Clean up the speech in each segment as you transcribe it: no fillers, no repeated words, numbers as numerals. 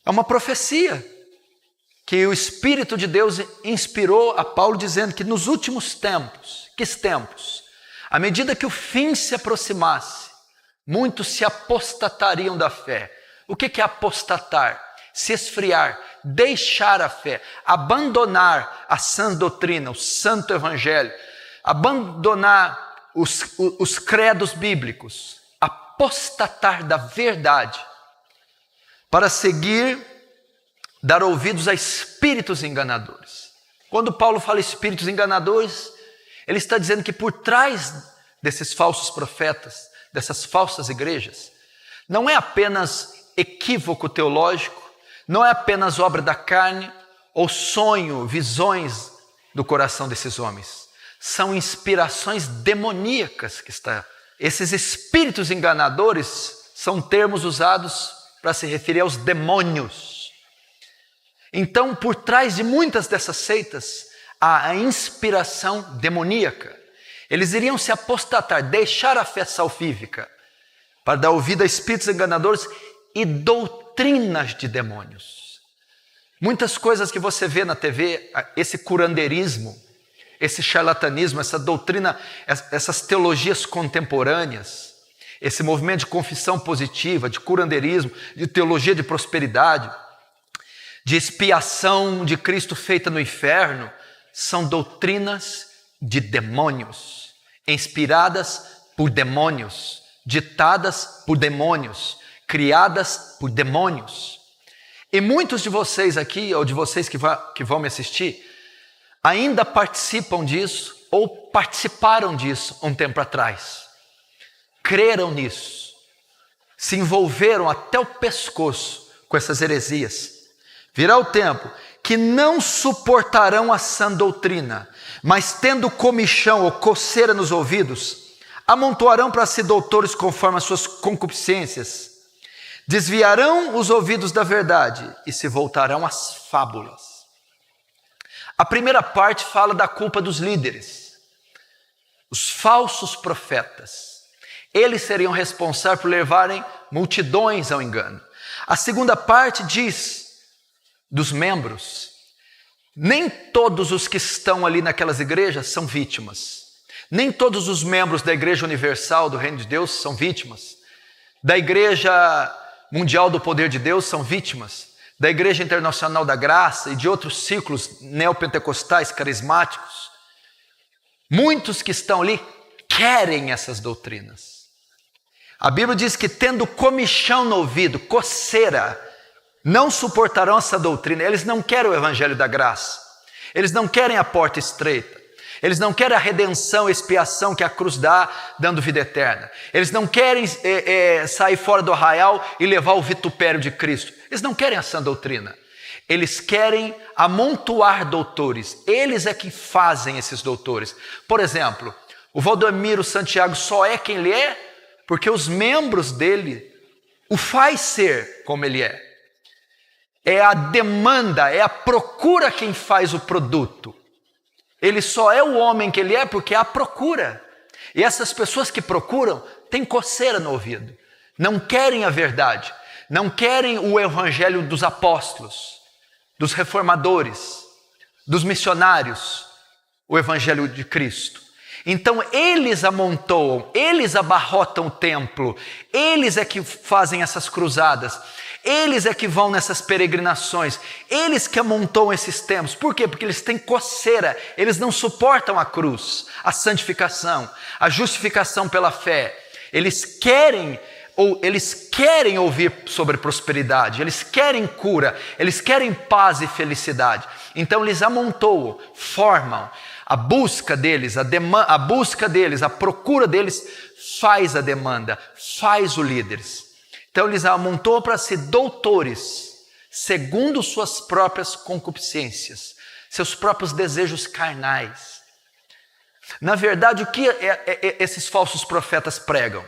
É uma profecia que o Espírito de Deus inspirou a Paulo dizendo que nos últimos tempos, à medida que o fim se aproximasse, muitos se apostatariam da fé. O que é apostatar? Se esfriar, deixar a fé, abandonar a sã doutrina, o santo evangelho, abandonar os credos bíblicos, apostatar da verdade, para seguir, dar ouvidos a espíritos enganadores. Quando Paulo fala espíritos enganadores, ele está dizendo que por trás desses falsos profetas, dessas falsas igrejas, não é apenas equívoco teológico, não é apenas obra da carne ou sonho, visões do coração desses homens. São inspirações demoníacas que está. Esses espíritos enganadores são termos usados para se referir aos demônios. Então, por trás de muitas dessas seitas, há a inspiração demoníaca. Eles iriam se apostatar, deixar a fé salvífica, para dar ouvido a espíritos enganadores e doutrinas de demônios. Muitas coisas que você vê na TV, esse curandeirismo, esse charlatanismo, essa doutrina, essas teologias contemporâneas, esse movimento de confissão positiva, de curandeirismo, de teologia de prosperidade, de expiação de Cristo feita no inferno, são doutrinas de demônios, inspiradas por demônios, ditadas por demônios, criadas por demônios. E muitos de vocês aqui, ou de vocês que vão me assistir, ainda participam disso, ou participaram disso um tempo atrás. Creram nisso, se envolveram até o pescoço com essas heresias. Virá o tempo que não suportarão a sã doutrina, mas tendo comichão ou coceira nos ouvidos, amontoarão para si doutores conforme as suas concupiscências, desviarão os ouvidos da verdade e se voltarão às fábulas. A primeira parte fala da culpa dos líderes, os falsos profetas. Eles seriam responsáveis por levarem multidões ao engano. A segunda parte diz dos membros. Nem todos os que estão ali naquelas igrejas são vítimas. Nem todos os membros da Igreja Universal do Reino de Deus são vítimas. Da Igreja Mundial do Poder de Deus são vítimas. Da Igreja Internacional da Graça e de outros ciclos neopentecostais carismáticos. Muitos que estão ali querem essas doutrinas. A Bíblia diz que tendo comichão no ouvido, coceira, não suportarão essa doutrina. Eles não querem o evangelho da graça. Eles não querem a porta estreita. Eles não querem a redenção, a expiação que a cruz dá, dando vida eterna. Eles não querem sair fora do arraial e levar o vitupério de Cristo. Eles não querem a sã doutrina. Eles querem amontoar doutores. Eles é que fazem esses doutores. Por exemplo, o Valdomiro Santiago só é quem ele é porque os membros dele o faz ser como ele é. É a demanda, é a procura quem faz o produto. Ele só é o homem que ele é porque há procura. E essas pessoas que procuram têm coceira no ouvido. Não querem a verdade. Não querem o evangelho dos apóstolos, dos reformadores, dos missionários, o evangelho de Cristo. Então eles amontoam, eles abarrotam o templo, eles é que fazem essas cruzadas, eles é que vão nessas peregrinações, eles que amontoam esses templos. Por quê? Porque eles têm coceira, eles não suportam a cruz, a santificação, a justificação pela fé. Eles querem ouvir sobre prosperidade, eles querem cura, eles querem paz e felicidade. Então eles amontoam, formam. A busca deles, a procura deles faz a demanda, faz os líderes. Então eles amontoam para si doutores, segundo suas próprias concupiscências, seus próprios desejos carnais. Na verdade, o que esses falsos profetas pregam?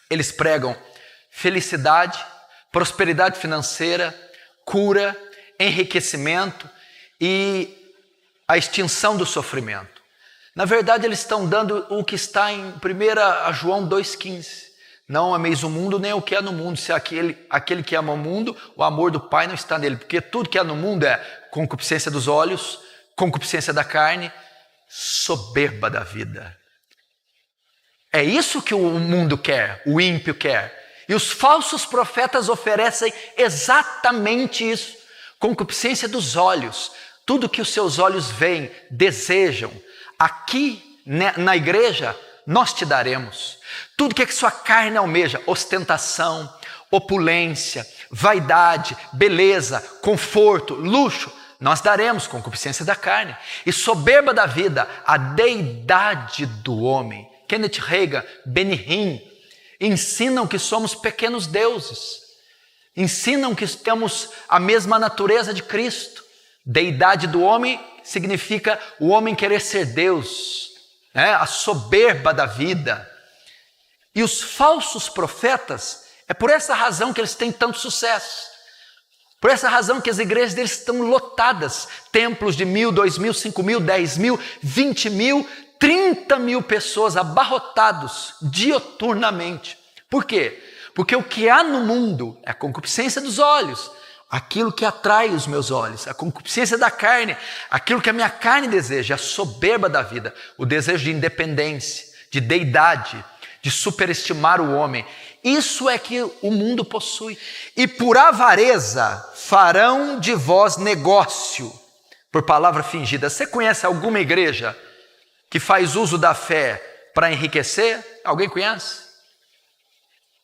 Eles pregam felicidade, prosperidade financeira, cura, enriquecimento e a extinção do sofrimento. Na verdade, eles estão dando o que está em 1 João 2,15. Não ameis o mundo, nem o que é no mundo. Se aquele que ama o mundo, o amor do Pai não está nele. Porque tudo que é no mundo é concupiscência dos olhos, concupiscência da carne, soberba da vida. É isso que o mundo quer, o ímpio quer. E os falsos profetas oferecem exatamente isso. Concupiscência dos olhos. Tudo que os seus olhos veem, desejam. Aqui na igreja, nós te daremos. Tudo que sua carne almeja, ostentação, opulência, vaidade, beleza, conforto, luxo, nós daremos, concupiscência da carne. E soberba da vida, a deidade do homem. Kenneth Reagan, Benny Hinn, ensinam que somos pequenos deuses. Ensinam que temos a mesma natureza de Cristo. Deidade do homem significa o homem querer ser Deus, né? A soberba da vida. E os falsos profetas, é por essa razão que eles têm tanto sucesso. Por essa razão que as igrejas deles estão lotadas. Templos de 1.000, 2.000, 5.000, 10.000, 20.000, 30.000 pessoas abarrotados dioturnamente. Por quê? Porque o que há no mundo é a concupiscência dos olhos, aquilo que atrai os meus olhos, a concupiscência da carne, aquilo que a minha carne deseja, a soberba da vida, o desejo de independência, de deidade, de superestimar o homem. Isso é que o mundo possui. E por avareza farão de vós negócio, por palavra fingida. Você conhece alguma igreja que faz uso da fé para enriquecer? Alguém conhece?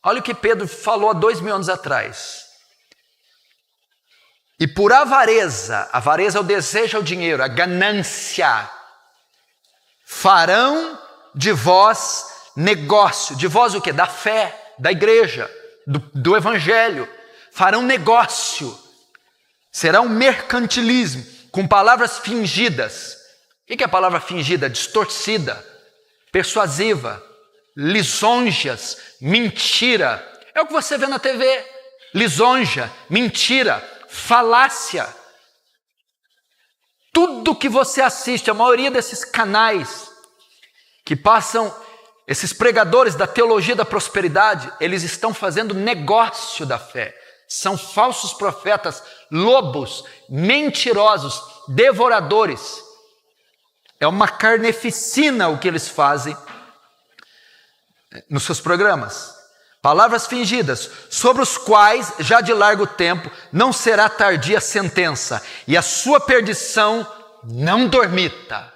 Olha o que Pedro falou há 2.000 anos atrás. E por avareza é o desejo ao dinheiro, a ganância, farão de vós negócio. De vós o quê? Da fé, da igreja, do evangelho. Farão negócio. Será um mercantilismo, com palavras fingidas. O que é a palavra fingida? Distorcida, persuasiva, lisonjas, mentira. É o que você vê na TV. Lisonja, mentira, falácia. Tudo que você assiste, a maioria desses canais que passam, esses pregadores da teologia da prosperidade, eles estão fazendo negócio da fé. São falsos profetas, lobos, mentirosos, devoradores. É uma carneficina o que eles fazem nos seus programas. Palavras fingidas, sobre os quais já de largo tempo não será tardia a sentença, e a sua perdição não dormita.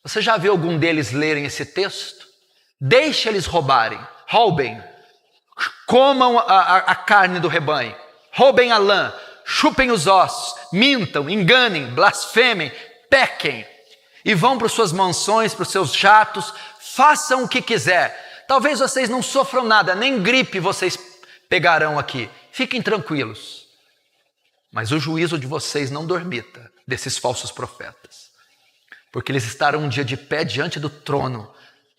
Você já viu algum deles lerem esse texto? Deixe eles roubem, comam a carne do rebanho, roubem a lã, chupem os ossos, mintam, enganem, blasfemem, pequem, e vão para suas mansões, para os seus jatos, façam o que quiser. Talvez vocês não sofram nada, nem gripe vocês pegarão aqui. Fiquem tranquilos. Mas o juízo de vocês não dormita desses falsos profetas. Porque eles estarão um dia de pé diante do trono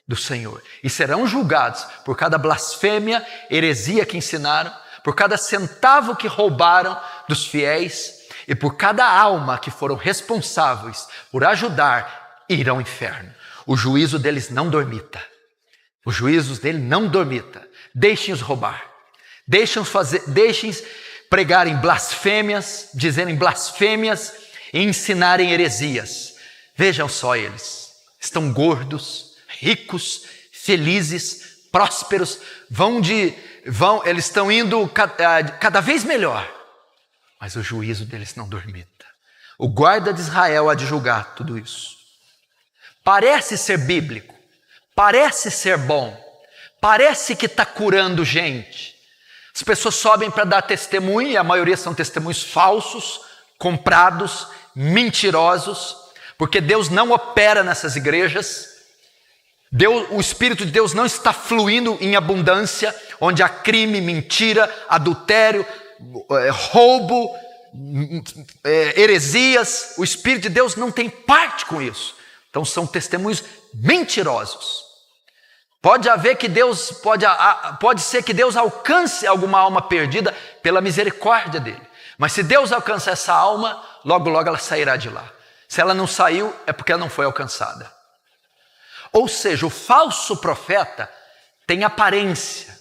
do Senhor. E serão julgados por cada blasfêmia, heresia que ensinaram, por cada centavo que roubaram dos fiéis e por cada alma que foram responsáveis por ajudar, ir ao inferno. O juízo deles não dormita. Os juízos dele não dormita. Deixem-os roubar. Deixem-os pregarem blasfêmias, dizerem blasfêmias e ensinarem heresias. Vejam só eles. Estão gordos, ricos, felizes, prósperos. Eles estão indo cada vez melhor. Mas o juízo deles não dormita. O guarda de Israel há de julgar tudo isso. Parece ser bíblico. Parece ser bom, parece que está curando gente. As pessoas sobem para dar testemunho, e a maioria são testemunhos falsos, comprados, mentirosos, porque Deus não opera nessas igrejas. O Espírito de Deus não está fluindo em abundância, onde há crime, mentira, adultério, roubo, heresias. O Espírito de Deus não tem parte com isso. Então são testemunhos mentirosos. Pode ser que Deus alcance alguma alma perdida pela misericórdia dele. Mas se Deus alcançar essa alma, logo logo ela sairá de lá. Se ela não saiu, é porque ela não foi alcançada. Ou seja, o falso profeta tem aparência,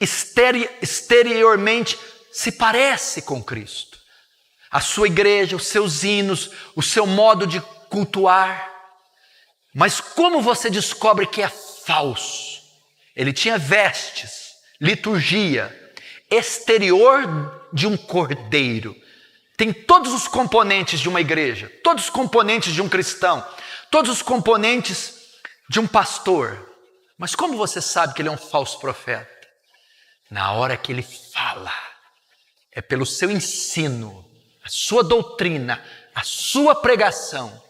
exteriormente se parece com Cristo. A sua igreja, os seus hinos, o seu modo de cultuar. Mas como você descobre que é falso? Ele tinha vestes, liturgia, exterior de um cordeiro. Tem todos os componentes de uma igreja, todos os componentes de um cristão, todos os componentes de um pastor. Mas como você sabe que ele é um falso profeta? Na hora que ele fala, é pelo seu ensino, a sua doutrina, a sua pregação.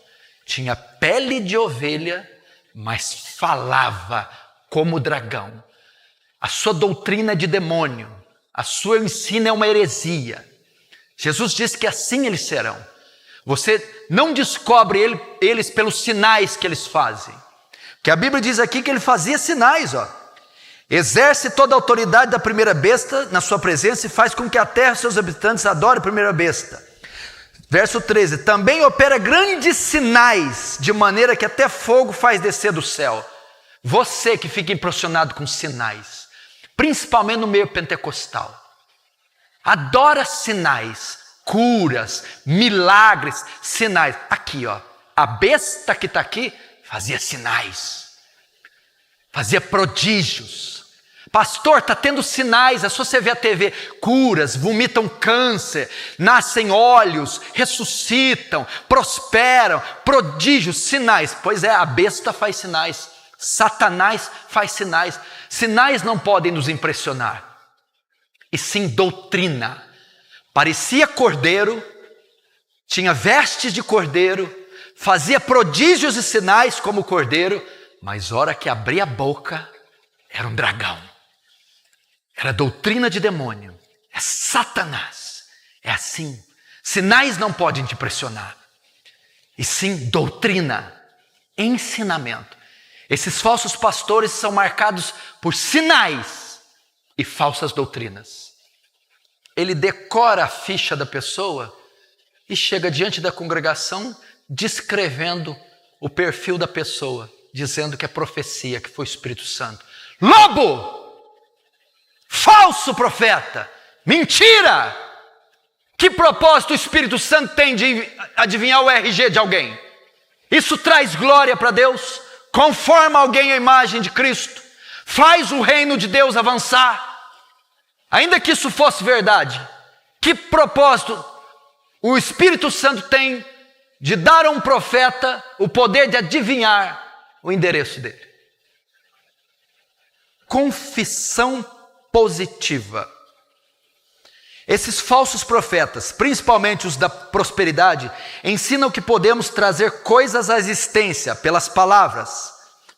Tinha pele de ovelha, mas falava como dragão. A sua doutrina é de demônio, a sua ensino é uma heresia. Jesus disse que assim eles serão. Você não descobre eles pelos sinais que eles fazem. Que a Bíblia diz aqui que ele fazia sinais, exerce toda a autoridade da primeira besta na sua presença e faz com que a terra e seus habitantes adorem a primeira besta. Verso 13, também opera grandes sinais, de maneira que até fogo faz descer do céu. Você que fica impressionado com sinais, principalmente no meio pentecostal, adora sinais, curas, milagres, sinais. Aqui, a besta que está aqui fazia sinais, fazia prodígios. Pastor, está tendo sinais, é só você ver a TV, curas, vomitam câncer, nascem olhos, ressuscitam, prosperam, prodígios, sinais. Pois é, a besta faz sinais, Satanás faz sinais. Sinais não podem nos impressionar, e sim doutrina. Parecia cordeiro, tinha vestes de cordeiro, fazia prodígios e sinais como cordeiro, mas hora que abria a boca, era um dragão. Era doutrina de demônio, é Satanás, é assim. Sinais não podem te impressionar, e sim doutrina, ensinamento. Esses falsos pastores são marcados por sinais e falsas doutrinas. Ele decora a ficha da pessoa e chega diante da congregação descrevendo o perfil da pessoa, dizendo que é profecia, que foi o Espírito Santo. Lobo! Falso profeta, mentira! Que propósito o Espírito Santo tem de adivinhar o RG de alguém? Isso traz glória para Deus? Conforma alguém à imagem de Cristo? Faz o reino de Deus avançar? Ainda que isso fosse verdade, que propósito o Espírito Santo tem de dar a um profeta o poder de adivinhar o endereço dele? Confissão positiva. Esses falsos profetas, principalmente os da prosperidade, ensinam que podemos trazer coisas à existência pelas palavras.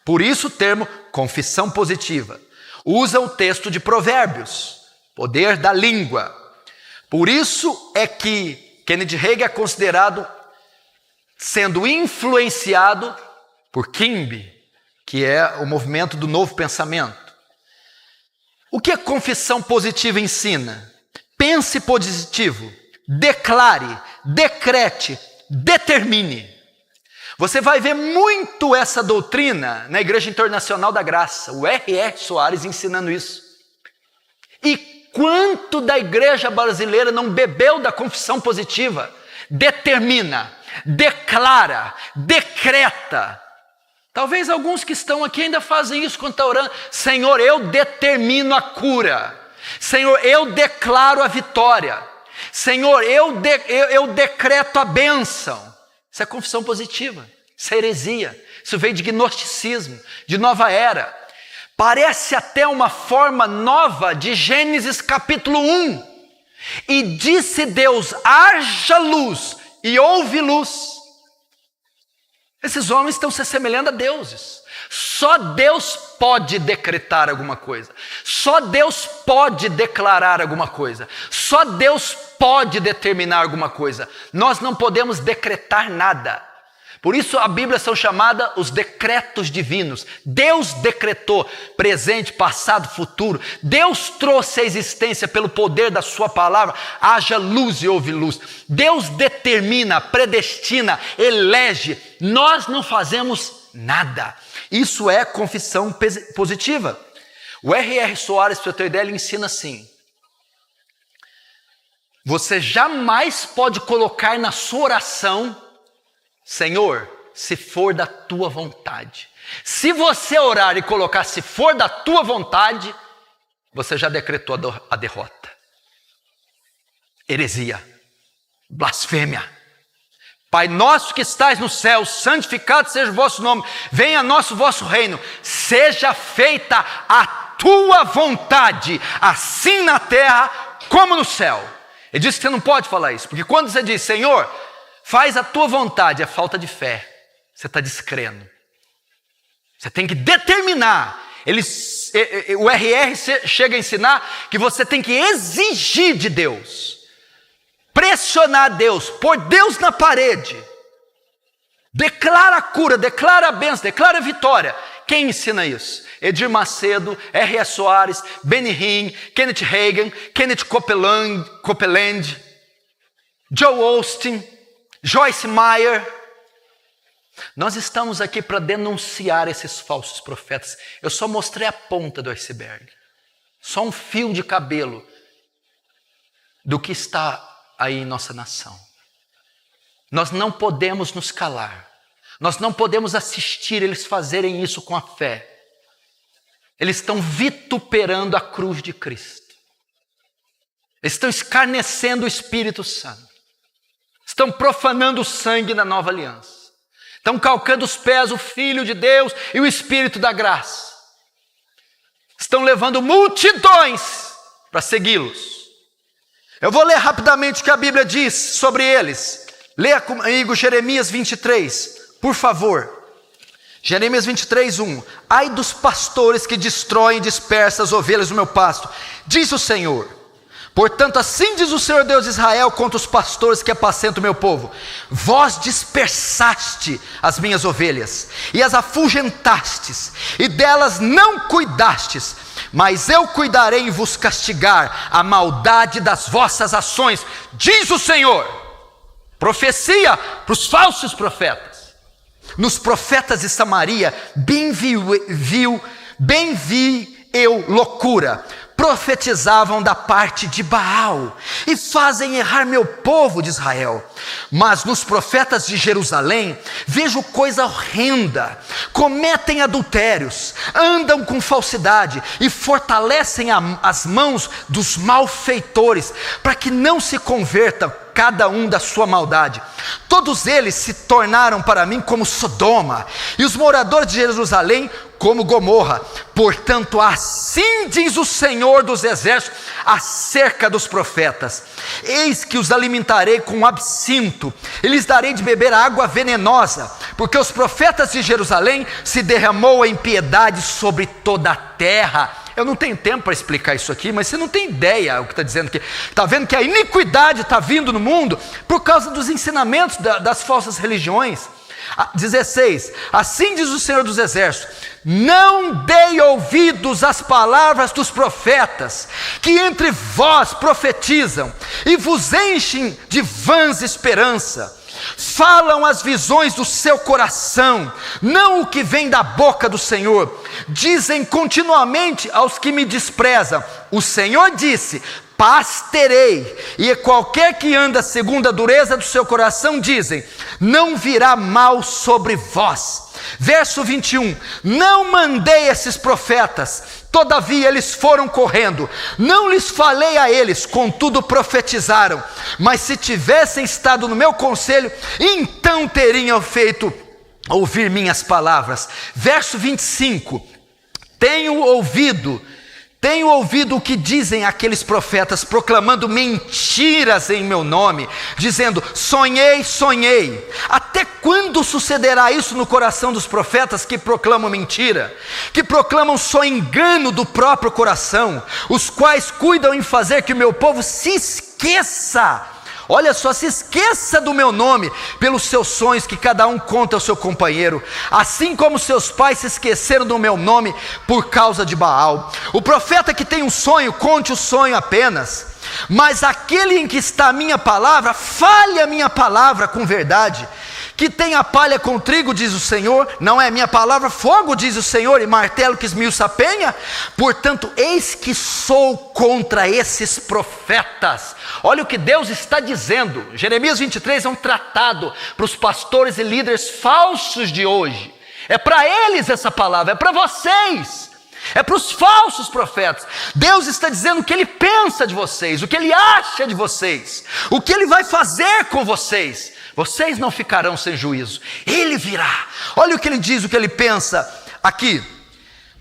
Por isso o termo confissão positiva. Usa o texto de Provérbios, poder da língua. Por isso é que Kenneth Hagin é considerado sendo influenciado por Kimby, que é o movimento do novo pensamento. O que a confissão positiva ensina? Pense positivo, declare, decrete, determine. Você vai ver muito essa doutrina na Igreja Internacional da Graça, o R.R. Soares ensinando isso. E quanto da igreja brasileira não bebeu da confissão positiva? Determina, declara, decreta. Talvez alguns que estão aqui ainda fazem isso quando estão orando. Senhor, eu determino a cura. Senhor, eu declaro a vitória. Senhor, eu decreto a bênção. Isso é confissão positiva. Isso é heresia. Isso veio de gnosticismo, de nova era. Parece até uma forma nova de Gênesis capítulo 1. E disse Deus, haja luz, e houve luz. Esses homens estão se assemelhando a deuses. Só Deus pode decretar alguma coisa. Só Deus pode declarar alguma coisa. Só Deus pode determinar alguma coisa. Nós não podemos decretar nada. Por isso a Bíblia são chamadas os decretos divinos. Deus decretou presente, passado, futuro. Deus trouxe a existência pelo poder da sua palavra. Haja luz e houve luz. Deus determina, predestina, elege. Nós não fazemos nada. Isso é confissão positiva. O R.R. Soares, para você ter ideia, ele ensina assim: você jamais pode colocar na sua oração, Senhor, se for da tua vontade. Se você orar e colocar se for da tua vontade, você já decretou a derrota. Heresia, blasfêmia. Pai nosso que estais no céu, santificado seja o vosso nome, venha a nós o vosso reino, seja feita a tua vontade, assim na terra como no céu. Ele diz que você não pode falar isso, porque quando você diz, Senhor, faz a tua vontade, é falta de fé, você está descrendo. Você tem que determinar. O R.R. chega a ensinar que você tem que exigir de Deus, pressionar Deus, pôr Deus na parede, declara a cura, declara a bênção, declara a vitória. Quem ensina isso? Edir Macedo, R.R. Soares, Benny Hinn, Kenneth Hagin, Kenneth Copeland, Joel Osteen, Joyce Meyer. Nós estamos aqui para denunciar esses falsos profetas. Eu só mostrei a ponta do iceberg, só um fio de cabelo do que está aí em nossa nação. Nós não podemos nos calar, nós não podemos assistir eles fazerem isso com a fé. Eles estão vituperando a cruz de Cristo, eles estão escarnecendo o Espírito Santo, estão profanando o sangue da nova aliança, estão calcando os pés o Filho de Deus e o Espírito da graça, estão levando multidões para segui-los. Eu vou ler rapidamente o que a Bíblia diz sobre eles. Leia comigo Jeremias 23, por favor. Jeremias 23, 1. Ai dos pastores que destroem e dispersam as ovelhas do meu pasto, diz o Senhor. Portanto, assim diz o Senhor Deus de Israel contra os pastores que apacentam o meu povo: vós dispersaste as minhas ovelhas, e as afugentastes, e delas não cuidastes, mas eu cuidarei em vos castigar a maldade das vossas ações, diz o Senhor. Profecia para os falsos profetas. Nos profetas de Samaria, bem vi eu loucura, profetizavam da parte de Baal, e fazem errar meu povo de Israel. Mas nos profetas de Jerusalém, vejo coisa horrenda: cometem adultérios, andam com falsidade, e fortalecem as mãos dos malfeitores, para que não se convertam, cada um da sua maldade. Todos eles se tornaram para mim como Sodoma, e os moradores de Jerusalém como Gomorra. Portanto, assim diz o Senhor dos Exércitos acerca dos profetas: eis que os alimentarei com absinto, e lhes darei de beber água venenosa, porque os profetas de Jerusalém se derramou a impiedade sobre toda a terra. Eu não tenho tempo para explicar isso aqui, mas você não tem ideia o que está dizendo aqui. Está vendo que a iniquidade está vindo no mundo por causa dos ensinamentos das falsas religiões. 16, assim diz o Senhor dos Exércitos: não dei ouvidos às palavras dos profetas, que entre vós profetizam, e vos enchem de vãs esperança. Falam as visões do seu coração, não o que vem da boca do Senhor. Dizem continuamente aos que me desprezam: o Senhor disse, paz terei. E qualquer que anda segundo a dureza do seu coração, dizem, não virá mal sobre vós. Verso 21, não mandei esses profetas, todavia eles foram correndo, não lhes falei a eles, contudo profetizaram. Mas se tivessem estado no meu conselho, então teriam feito ouvir minhas palavras. Verso 25, tenho ouvido o que dizem aqueles profetas, proclamando mentiras em meu nome, dizendo, sonhei, sonhei. Até quando sucederá isso no coração dos profetas que proclamam mentira, que proclamam só engano do próprio coração, os quais cuidam em fazer que o meu povo se esqueça? Olha só, se esqueça do meu nome pelos seus sonhos que cada um conta ao seu companheiro, assim como seus pais se esqueceram do meu nome por causa de Baal. O profeta que tem um sonho, conte o sonho apenas, mas aquele em que está a minha palavra, fale a minha palavra com verdade. Que tem a palha com o trigo, diz o Senhor, não é minha palavra, fogo, diz o Senhor, e martelo que esmiuça a penha? Portanto, eis que sou contra esses profetas. Olha o que Deus está dizendo. Jeremias 23 é um tratado para os pastores e líderes falsos de hoje. É para eles essa palavra, é para vocês. É para os falsos profetas. Deus está dizendo o que Ele pensa de vocês, o que Ele acha de vocês, o que Ele vai fazer com vocês. Vocês não ficarão sem juízo, Ele virá. Olha o que Ele diz, o que Ele pensa aqui.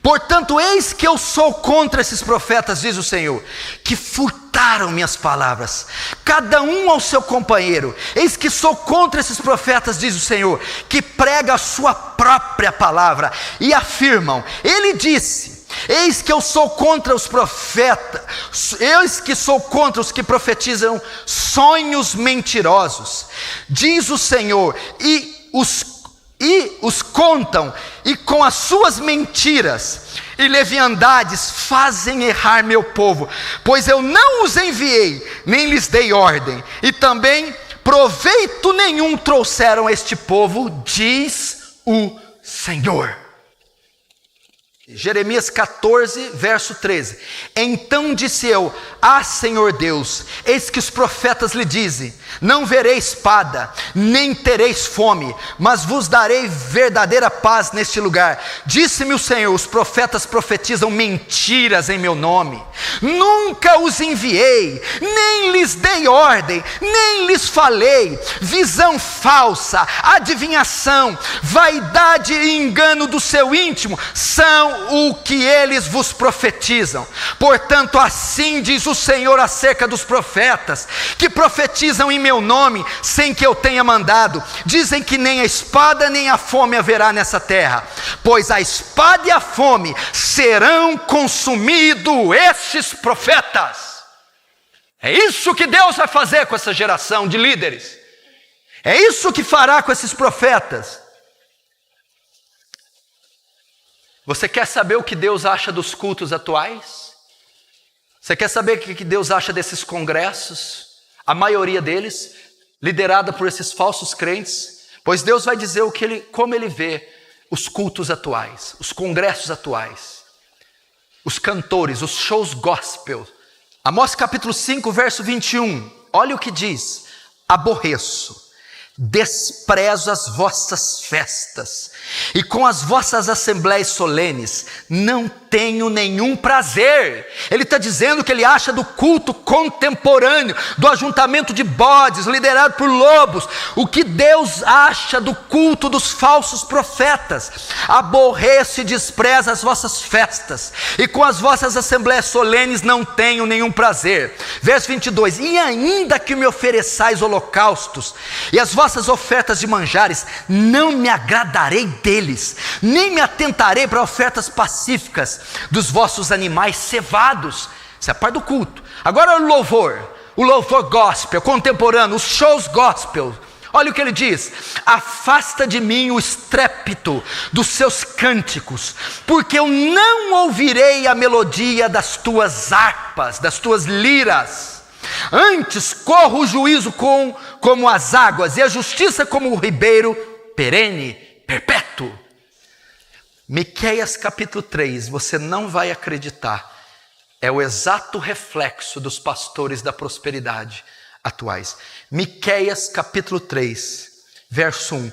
Portanto, eis que eu sou contra esses profetas, diz o Senhor, que furtaram minhas palavras, cada um ao seu companheiro. Eis que sou contra esses profetas, diz o Senhor, que prega a sua própria palavra e afirmam, Ele disse, eis que eu sou contra os profetas, eis que sou contra os que profetizam sonhos mentirosos, diz o Senhor, e os contam, e com as suas mentiras e leviandades fazem errar meu povo, pois eu não os enviei, nem lhes dei ordem, e também proveito nenhum trouxeram a este povo, diz o Senhor. Jeremias 14, verso 13. Então disse eu, Senhor Deus, eis que os profetas lhe dizem, não verei espada, nem tereis fome, mas vos darei verdadeira paz neste lugar. Disse-me o Senhor, os profetas profetizam mentiras em meu nome, nunca os enviei, nem lhes dei ordem, nem lhes falei. Visão falsa, adivinhação, vaidade e engano do seu íntimo, são o que eles vos profetizam. Portanto, assim diz o Senhor acerca dos profetas, que profetizam em meu nome, sem que eu tenha mandado. Dizem que nem a espada nem a fome haverá nessa terra, pois a espada e a fome serão consumidos estes profetas. É isso que Deus vai fazer com essa geração de líderes. É isso que fará com esses profetas. Você quer saber o que Deus acha dos cultos atuais? Você quer saber o que Deus acha desses congressos? A maioria deles, liderada por esses falsos crentes. Pois Deus vai dizer como Ele vê os cultos atuais, os congressos atuais, os cantores, os shows gospel. Amós capítulo 5, verso 21. Olha o que diz: aborreço, desprezo as vossas festas, e com as vossas assembleias solenes não tenho nenhum prazer. Ele está dizendo que ele acha do culto contemporâneo, do ajuntamento de bodes, liderado por lobos, o que Deus acha do culto dos falsos profetas. Aborreço e despreza as vossas festas, e com as vossas assembleias solenes não tenho nenhum prazer. Verso 22, e ainda que me ofereçais holocaustos, e as vossas ofertas de manjares, não me agradarei deles, nem me atentarei para ofertas pacíficas dos vossos animais cevados. Isso é a parte do culto. Agora o louvor gospel, contemporâneo, os shows gospel. Olha o que ele diz: afasta de mim o estrépito dos seus cânticos, porque eu não ouvirei a melodia das tuas harpas, das tuas liras. Antes corra o juízo como as águas, e a justiça como o ribeiro perene, perpétuo. Miqueias capítulo 3, você não vai acreditar, é o exato reflexo dos pastores da prosperidade atuais. Miqueias capítulo 3, verso 1.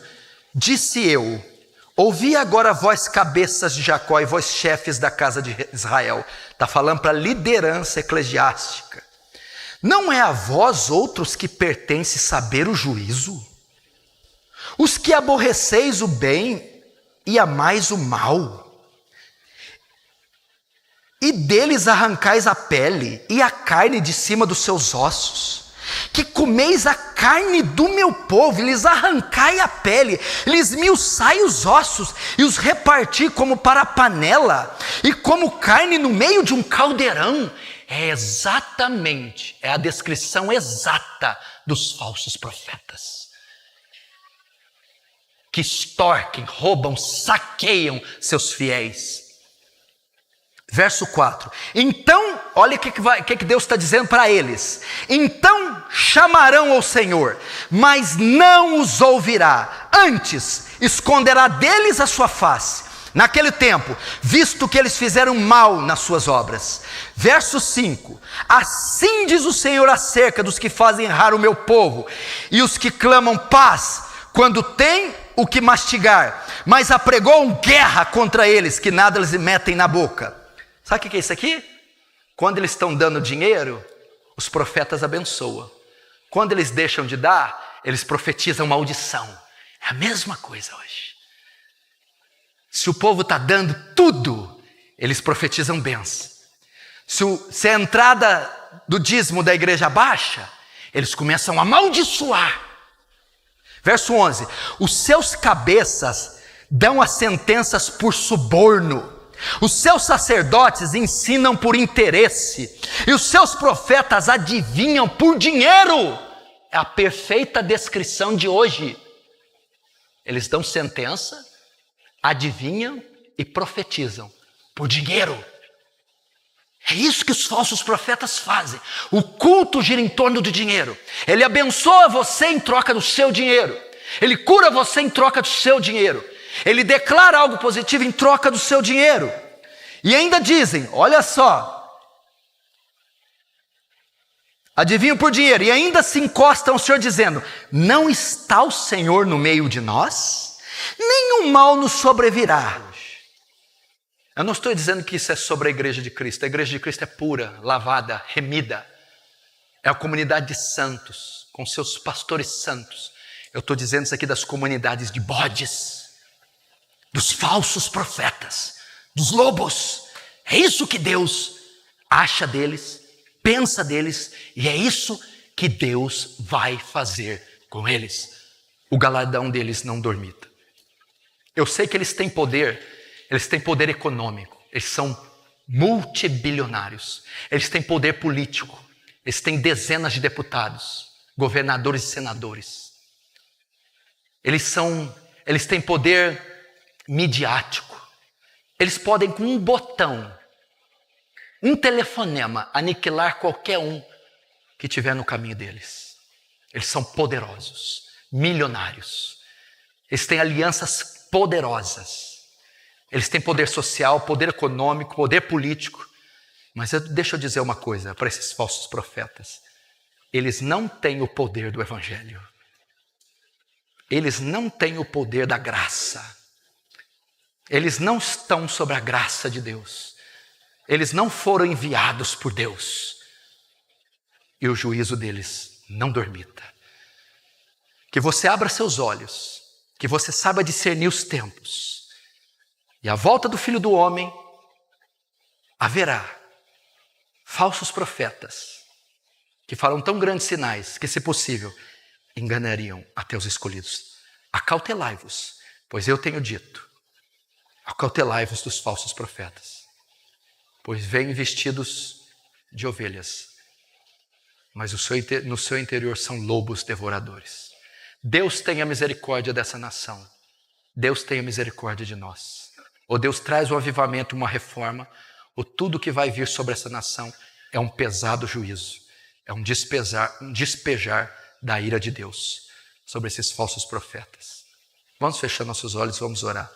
Disse eu, ouvi agora vós cabeças de Jacó e vós chefes da casa de Israel. Está falando para a liderança eclesiástica. Não é a vós outros que pertence saber o juízo? Os que aborreceis o bem e amais o mal, e deles arrancais a pele e a carne de cima dos seus ossos, que comeis a carne do meu povo, e lhes arrancai a pele, lhes esmiuçai os ossos, e os reparti como para a panela, e como carne no meio de um caldeirão. É a descrição exata dos falsos profetas, que extorquem, roubam, saqueiam seus fiéis. Verso 4. Então, olha o que Deus está dizendo para eles. Então chamarão ao Senhor, mas não os ouvirá. Antes, esconderá deles a sua face. Naquele tempo, visto que eles fizeram mal nas suas obras. Verso 5. Assim diz o Senhor acerca dos que fazem errar o meu povo, e os que clamam paz, quando têm o que mastigar, mas apregou guerra contra eles, que nada lhes metem na boca. Sabe o que é isso aqui? Quando eles estão dando dinheiro, os profetas abençoam. Quando eles deixam de dar, eles profetizam maldição. É a mesma coisa hoje. Se o povo está dando tudo, eles profetizam bênção. Se a entrada do dízimo da igreja baixa, eles começam a amaldiçoar. Verso 11. Os seus cabeças dão as sentenças por suborno. Os seus sacerdotes ensinam por interesse, e os seus profetas adivinham por dinheiro. É a perfeita descrição de hoje. Eles dão sentença, adivinham e profetizam por dinheiro. É isso que os falsos profetas fazem. O culto gira em torno do dinheiro. Ele abençoa você em troca do seu dinheiro. Ele cura você em troca do seu dinheiro. Ele declara algo positivo em troca do seu dinheiro. E ainda dizem, olha só, adivinham por dinheiro, e ainda se encostam ao Senhor dizendo, não está o Senhor no meio de nós? Nenhum mal nos sobrevirá. Eu não estou dizendo que isso é sobre a igreja de Cristo. A igreja de Cristo é pura, lavada, remida. É a comunidade de santos, com seus pastores santos. Eu estou dizendo isso aqui das comunidades de bodes, dos falsos profetas, dos lobos. É isso que Deus acha deles, pensa deles, e é isso que Deus vai fazer com eles. O galardão deles não dormita. Eu sei que eles têm poder econômico, eles são multibilionários, eles têm poder político, eles têm dezenas de deputados, governadores e senadores. Eles têm poder midiático. Eles podem, com um botão, um telefonema, aniquilar qualquer um que estiver no caminho deles. Eles são poderosos, milionários. Eles têm alianças poderosas. Eles têm poder social, poder econômico, poder político. Mas deixa eu dizer uma coisa para esses falsos profetas. Eles não têm o poder do evangelho. Eles não têm o poder da graça. Eles não estão sob a graça de Deus. Eles não foram enviados por Deus. E o juízo deles não dormita. Que você abra seus olhos, que você saiba discernir os tempos. E à volta do Filho do Homem, haverá falsos profetas, que farão tão grandes sinais, que se possível, enganariam até os escolhidos. Acautelai-vos, pois eu tenho dito, acautelai-vos dos falsos profetas, pois vêm vestidos de ovelhas, mas no seu interior são lobos devoradores. Deus tenha misericórdia dessa nação. Deus tenha misericórdia de nós. Ou Deus traz um avivamento, uma reforma, ou tudo que vai vir sobre essa nação é um pesado juízo, é um despejar da ira de Deus sobre esses falsos profetas. Vamos fechar nossos olhos, vamos orar.